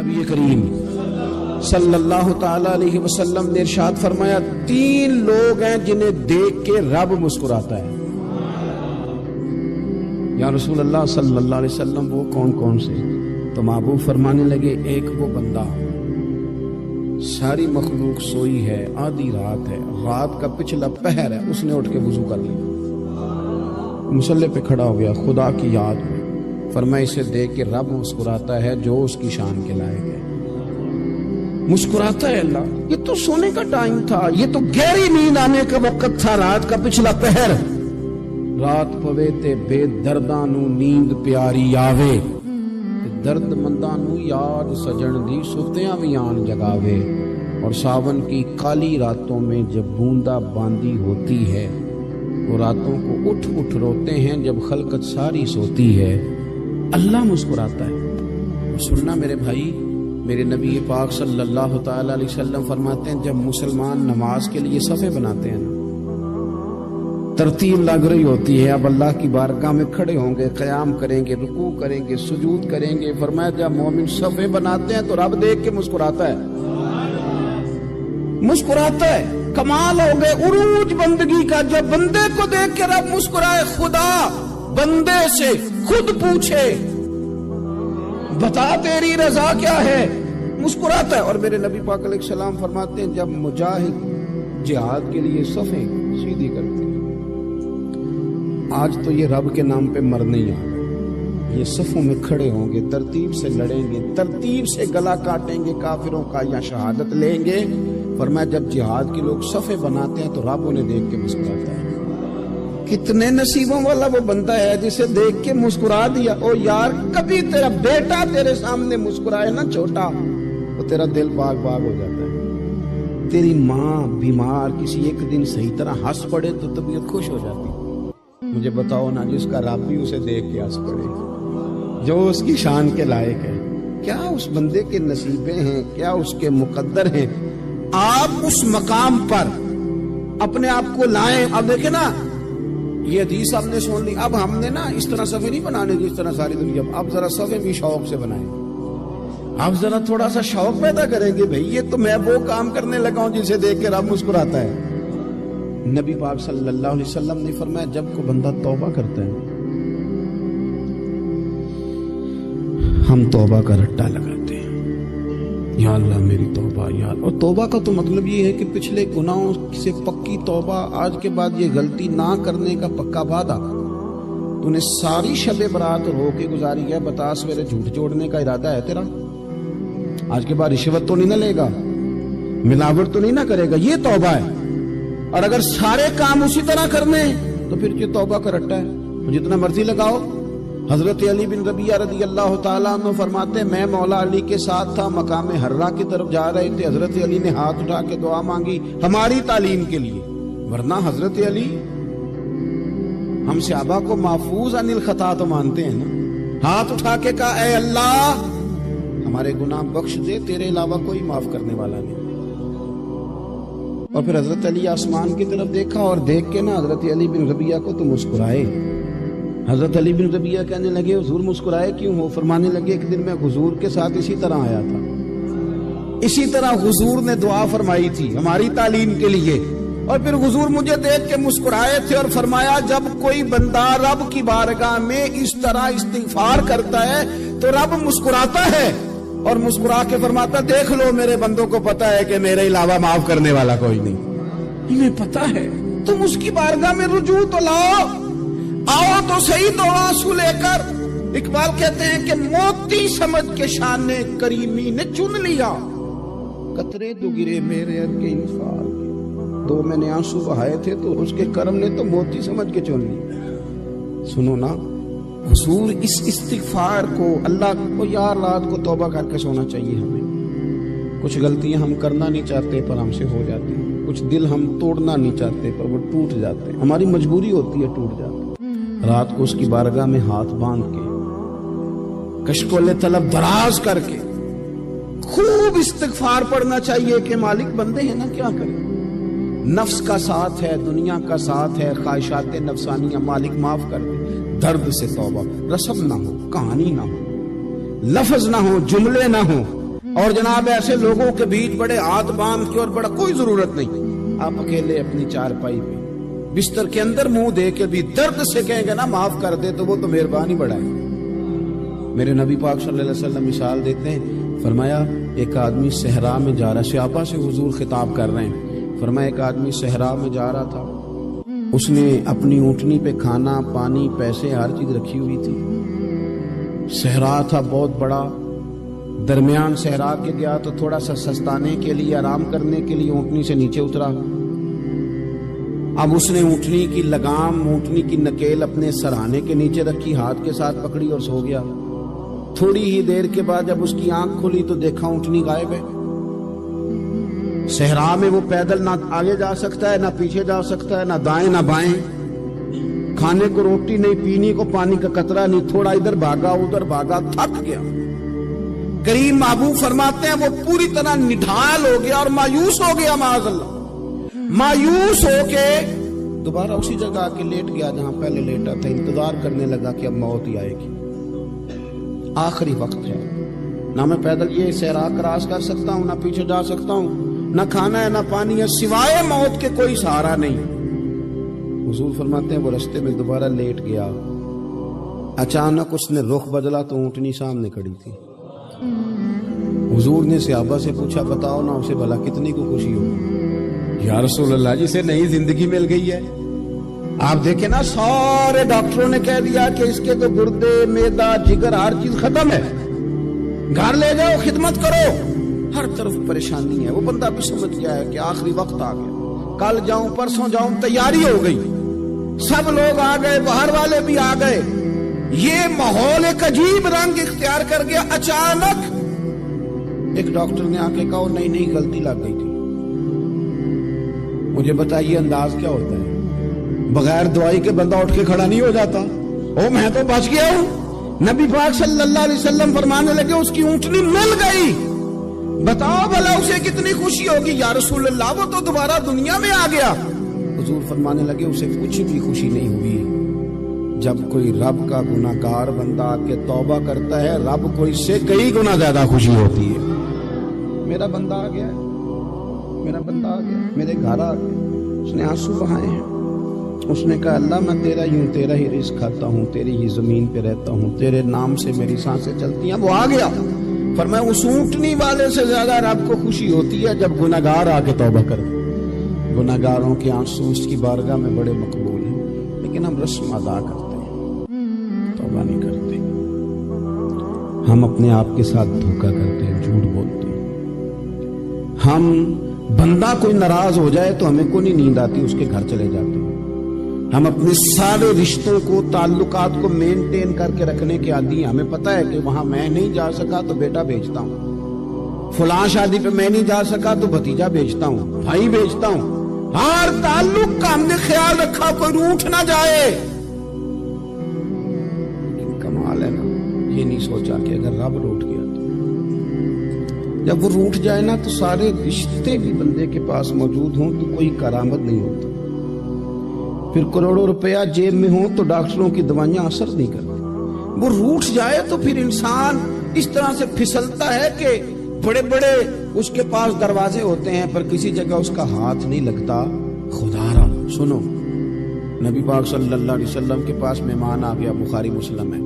نبی کریم صلی اللہ تعالی علیہ وسلم نے ارشاد فرمایا 3 لوگ ہیں جنہیں دیکھ کے رب مسکراتا ہے۔ یا رسول اللہ صلی اللہ علیہ وسلم وہ کون کون سے؟ تو محبوب فرمانے لگے ایک وہ بندہ ساری مخلوق سوئی ہے، آدھی رات ہے، رات کا پچھلا پہر ہے، اس نے اٹھ کے وضو کر لیا، مصلی پہ کھڑا ہو گیا، خدا کی یاد میں، فرمایا اسے دیکھ کے رب مسکراتا ہے جو اس کی شان کے لائق ہے۔ مسکراتا ہے اللہ، یہ تو سونے کا ٹائم تھا، یہ تو گہری نیند آنے کا وقت تھا، رات کا پچھلا پہر، رات پوے تے بے درداں نو نیند پیاری آوے، درد منداں نو یاد سجن دی ستیاں وی آن جگاوے، اور ساون کی کالی راتوں میں جب بوندا باندی ہوتی ہے، وہ راتوں کو اٹھ اٹھ روتے ہیں جب خلقت ساری سوتی ہے، اللہ مسکراتا ہے۔ سننا میرے بھائی، میرے نبی پاک صلی اللہ تعالی علیہ وسلم فرماتے ہیں جب مسلمان نماز کے لیے صفیں بناتے ہیں نا، ترتیب لگ رہی ہوتی ہے، اب اللہ کی بارگاہ میں کھڑے ہوں گے، قیام کریں گے، رکوع کریں گے، سجود کریں گے، فرمایا جب مومن صفیں بناتے ہیں تو رب دیکھ کے مسکراتا ہے، مسکراتا ہے۔ کمال ہو گئے عروج بندگی کا، جب بندے کو دیکھ کے رب مسکرائے، خدا بندے سے خود پوچھے بتا تیری رضا کیا ہے، مسکراتا ہے۔ اور میرے نبی پاک علیہ السلام فرماتے ہیں جب مجاہد جہاد کے لیے صفیں سیدھی کرتے ہیں، آج تو یہ رب کے نام پہ مر نہیں آ گئے، یہ صفوں میں کھڑے ہوں گے، ترتیب سے لڑیں گے، ترتیب سے گلا کاٹیں گے کافروں کا یا شہادت لیں گے۔ فرمایا جب جہاد کے لوگ صفیں بناتے ہیں تو رب انہیں دیکھ کے مسکراتا ہے۔ کتنے نصیبوں والا وہ بندہ ہے جسے دیکھ کے مسکرا دیا۔ او یار کبھی تیرا بیٹا تیرے سامنے مسکرائے نا چھوٹا، تو تیرا دل باغ باغ ہو جاتا ہے۔ تیری ماں بیمار کسی ایک دن صحیح طرح ہنس پڑے تو طبیعت خوش ہو جاتی ہے۔ مجھے بتاؤ نا جس کا رب بھی اسے دیکھ کے ہنس پڑے، جو اس کی شان کے لائق ہے، کیا اس بندے کے نصیبیں ہیں، کیا اس کے مقدر ہیں۔ آپ اس مقام پر اپنے آپ کو لائیں۔ اب دیکھیں نا یہ حدیث ہم نے سن لی، اب ہم نے نا اس طرح صفحے نہیں بنانے جس طرح ساری دنیا، اب ذرا صفحے بھی شوق سے بنائیں، اب ذرا تھوڑا سا شوق پیدا کریں گے۔ بھئی یہ تو میں وہ کام کرنے لگا ہوں جسے دیکھ کے رب مسکراتا ہے۔ نبی پاک صلی اللہ علیہ وسلم نے فرمایا جب کوئی بندہ توبہ کرتا ہے ہم توبہ کا رٹا لگاتے ہیں، یا اللہ میری توبہ یا اللہ۔ اور توبہ کا تو مطلب یہ ہے کہ پچھلے گناہوں سے پکی توبہ، آج کے بعد یہ غلطی نہ کرنے کا پکا وعدہ۔ تو نے ساری شب برات رو کے گزاری ہے، بتا سویرے جھوٹ جوڑنے کا ارادہ ہے تیرا؟ آج کے بعد رشوت تو نہیں نہ لے گا، ملاوٹ تو نہیں نہ کرے گا، یہ توبہ ہے۔ اور اگر سارے کام اسی طرح کرنے تو پھر یہ توبہ کا رٹا ہے، جتنا مرضی لگاؤ۔ حضرت علی بن ربیعہ رضی اللہ تعالیٰ عنہ فرماتے ہیں میں مولا علی کے ساتھ تھا، مقام حرہ کی طرف جا رہے تھے، حضرت علی نے ہاتھ اٹھا کے دعا مانگی ہماری تعلیم کے لیے، ورنہ حضرت علی ہم صحابہ کو محفوظ عن الخطا تو مانتے ہیں نا۔ ہاتھ اٹھا کے کہا اے اللہ ہمارے گناہ بخش دے، تیرے علاوہ کوئی معاف کرنے والا نہیں۔ اور پھر حضرت علی آسمان کی طرف دیکھا اور دیکھ کے نا حضرت علی بن ربیعہ کو تو مسکرائے۔ حضرت علی بن ربیعہ کہنے لگے حضور مسکرائے کیوں ہو؟ فرمانے لگے ایک دن میں حضور کے ساتھ اسی طرح آیا تھا، اسی طرح حضور نے دعا فرمائی تھی ہماری تعلیم کے لیے، اور پھر حضور مجھے دیکھ کے مسکرائے تھے اور فرمایا جب کوئی بندہ رب کی بارگاہ میں اس طرح استغفار کرتا ہے تو رب مسکراتا ہے، اور مسکرا کے فرماتا دیکھ لو میرے بندوں کو پتا ہے کہ میرے علاوہ معاف کرنے والا کوئی نہیں، انہیں پتا ہے، تم اس کی بارگاہ میں رجوع تو لاؤ، آؤ تو صحیح دو آنسو لے کر۔ اقبال کہتے ہیں کہ موتی سمجھ کے شان کریمی نے چن لیا، قطرے دو گرے میرے کے انفال، دو میں نے آنسو بہائے تھے تو اس کے کرم نے تو موتی سمجھ کے چن لیا۔ سنو نا حضور اس استغفار کو، اللہ کو یار رات کو توبہ کر کے سونا چاہیے ہمیں۔ کچھ غلطیاں ہم کرنا نہیں چاہتے پر ہم سے ہو جاتی ہیں، کچھ دل ہم توڑنا نہیں چاہتے پر وہ ٹوٹ جاتے ہیں، ہماری مجبوری ہوتی ہے ٹوٹ جاتے ہیں۔ رات کو اس کی بارگاہ میں ہاتھ باندھ کے کشکول طلب دراز کر کے خوب استغفار پڑھنا چاہیے کہ مالک بندے ہیں نا کیا کریں، نفس کا ساتھ ہے، دنیا کا ساتھ ہے، خواہشات نفسانیہ، مالک معاف کر دے، درد سے توبہ، رسم نہ ہو، کہانی نہ ہو، لفظ نہ ہو، جملے نہ ہو، اور جناب ایسے لوگوں کے بیچ بڑے ہاتھ باندھ کے اور بڑا کوئی ضرورت نہیں، آپ اکیلے اپنی چارپائی پہ بستر کے اندر منہ دے کے بھی درد سے کہیں گے نا معاف کر دے تو وہ تو مہربانی بڑا ہے۔ میرے نبی پاک صلی اللہ علیہ وسلم مثال دیتے ہیں، فرمایا ایک آدمی صحرا میں جا رہا، صحابہ سے حضور خطاب کر رہے ہیں، فرمایا ایک آدمی صحرا میں جا رہا تھا، اس نے اپنی اونٹنی پہ کھانا پانی پیسے ہر چیز رکھی ہوئی تھی، صحرا تھا بہت بڑا، درمیان صحرا کے گیا تو تھوڑا سا سستانے کے لیے آرام کرنے کے لیے اونٹنی سے نیچے اترا، اب اس نے اونٹنی کی لگام اونٹنی کی نکیل اپنے سرہانے کے نیچے رکھی، ہاتھ کے ساتھ پکڑی اور سو گیا۔ تھوڑی ہی دیر کے بعد جب اس کی آنکھ کھلی تو دیکھا اونٹنی غائب ہے۔ صحرا میں وہ پیدل نہ آگے جا سکتا ہے نہ پیچھے جا سکتا ہے، نہ دائیں نہ بائیں، کھانے کو روٹی نہیں، پینے کو پانی کا قطرہ نہیں، تھوڑا ادھر بھاگا ادھر بھاگا، تھک گیا۔ کریم محبوب فرماتے ہیں وہ پوری طرح نڈھال ہو گیا اور مایوس ہو گیا، معاذ اللہ، مایوس ہو کے دوبارہ اسی جگہ آ کے لیٹ گیا جہاں پہلے لیٹا تھا، انتظار کرنے لگا کہ اب موت ہی آئے گی، آخری وقت ہے، نہ میں پیدل یہ صحرا کراس کر سکتا ہوں، نہ پیچھے جا سکتا ہوں، نہ کھانا ہے نہ پانی ہے، سوائے موت کے کوئی سہارا نہیں۔ حضور فرماتے ہیں وہ رستے میں دوبارہ لیٹ گیا، اچانک اس نے رخ بدلا تو اونٹنی سامنے کھڑی تھی۔ حضور نے صحابہ سے پوچھا بتاؤ نا اسے بھلا کتنی کو خوشی ہوگی؟ یا رسول اللہ جسے نئی زندگی مل گئی ہے۔ آپ دیکھیں نا سارے ڈاکٹروں نے کہہ دیا کہ اس کے تو گردے معدہ جگر ہر چیز ختم ہے، گھر لے جاؤ خدمت کرو، ہر طرف پریشانی ہے، وہ بندہ بھی سمجھ گیا ہے کہ آخری وقت آ گیا، کل جاؤں پرسوں جاؤں، تیاری ہو گئی، سب لوگ آ گئے، باہر والے بھی آ گئے، یہ ماحول ایک عجیب رنگ اختیار کر گیا۔ اچانک ایک ڈاکٹر نے آ کے کہا نہیں نہیں غلطی لگ گئی تھی، مجھے بتائیے انداز کیا ہوتا ہے؟ بغیر دوائی کے بندہ اٹھ کے کھڑا نہیں ہو جاتا، او میں تو بچ گیا ہوں۔ نبی پاک صلی اللہ علیہ وسلم فرمانے لگے اس کی اونٹنی مل گئی، بتاؤ بھلا اسے کتنی خوشی ہوگی؟ یا رسول اللہ وہ تو دوبارہ دنیا میں آ گیا۔ حضور فرمانے لگے اسے کچھ بھی خوشی نہیں ہوئی۔ جب کوئی رب کا گناہگار بندہ آ کے توبہ کرتا ہے، رب کو اس سے کئی گنا زیادہ خوشی ہوتی ہے۔ میرا بندہ آ گیا، میرا بندہ آ گیا، میرے گھر آ گیا، اس نے آنسو بہائے ہیں، اس نے کہا اللہ میں تیرا ہی ہوں، تیرا ہی رزق کھاتا ہوں، تیری ہی زمین پہ رہتا ہوں، تیرے نام سے میری سانسیں چلتی ہیں۔ وہ آ گیا، فرمایا اس اونٹنی والے سے زیادہ رب کو خوشی ہوتی ہے جب گناہگار آ کے توبہ کر۔ گناہگاروں کے آنسو اس کی بارگاہ میں بڑے مقبول ہیں، لیکن ہم رسم ادا کرتے ہیں، توبہ نہیں کرتے، ہم اپنے آپ کے ساتھ دھوکہ کرتے ہیں، جھوٹ بولتے ہیں۔ ہم بندہ کوئی ناراض ہو جائے تو ہمیں کو نہیں نیند آتی، اس کے گھر چلے جاتے ہیں۔ ہم اپنے سارے رشتوں کو تعلقات کو مینٹین کر کے رکھنے کے عادی ہیں، ہمیں پتہ ہے کہ وہاں میں نہیں جا سکا تو بیٹا بھیجتا ہوں، فلاں شادی پہ میں نہیں جا سکا تو بھتیجا بھیجتا ہوں، بھائی بھیجتا ہوں، ہر تعلق کا ہم نے خیال رکھا کوئی روٹھ نہ جائے۔ لیکن کمال ہے نا، یہ نہیں سوچا کہ اگر رب روٹھ گیا تو جب وہ روٹھ جائے نا تو سارے رشتے بھی بندے کے پاس موجود ہوں تو کوئی کرامت نہیں ہوتی، پھر کروڑوں روپیہ جیب میں ہوں تو ڈاکٹروں کی دوائیاں اثر نہیں کرتی۔ وہ روٹھ جائے تو پھر انسان اس طرح سے پھسلتا ہے کہ بڑے بڑے اس کے پاس دروازے ہوتے ہیں پر کسی جگہ اس کا ہاتھ نہیں لگتا۔ خدا را سنو، نبی پاک صلی اللہ علیہ وسلم کے پاس مہمان آ گیا، بخاری مسلم ہے،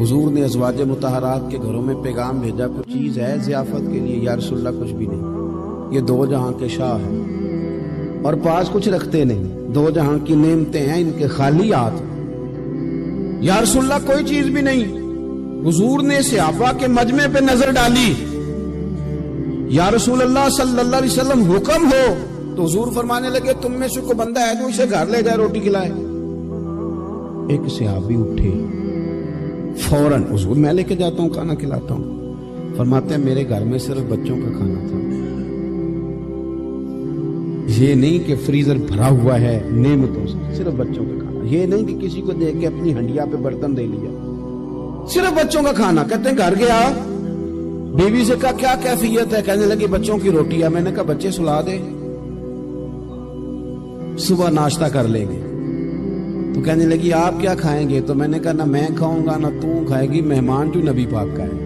حضور نے ازواج مطہرات کے گھروں میں پیغام بھیجا کوئی چیز ہے ضیافت کے لیے؟ یا رسول اللہ کچھ بھی نہیں، یہ دو جہاں کے شاہ ہیں اور پاس کچھ رکھتے نہیں، دو جہاں کی نعمتیں ہیں ان کے خالی ہاتھ۔ یا رسول اللہ کوئی چیز بھی نہیں۔ حضور نے صحابہ کے مجمع پہ نظر ڈالی، یا رسول اللہ صلی اللہ علیہ وسلم حکم ہو، تو حضور فرمانے لگے تم میں سے کوئی بندہ ہے تو اسے گھر لے جائے روٹی کھلائے۔ ایک صحابی اٹھے فوراً، حضور میں لے کے جاتا ہوں کھانا کھلاتا ہوں۔ فرماتے ہیں میرے گھر میں صرف بچوں کا کھانا تھا، یہ نہیں کہ فریزر بھرا ہوا ہے نعمتوں سے، صرف بچوں کا کھانا، یہ نہیں کہ کسی کو دیکھ کے اپنی ہنڈیا پہ برتن دے لیا، صرف بچوں کا کھانا۔ کہتے ہیں گھر گیا، بیوی سے کہا کیا کیفیت ہے؟ کہنے لگی بچوں کی روٹی ہے۔ میں نے کہا بچے سلا دے، صبح ناشتہ کر لیں گے۔ تو کہنے لگی آپ کیا کھائیں گے؟ تو میں نے کہا نہ میں کھاؤں گا نہ تو کھائے گی، مہمان جو نبی پاک کا ہے۔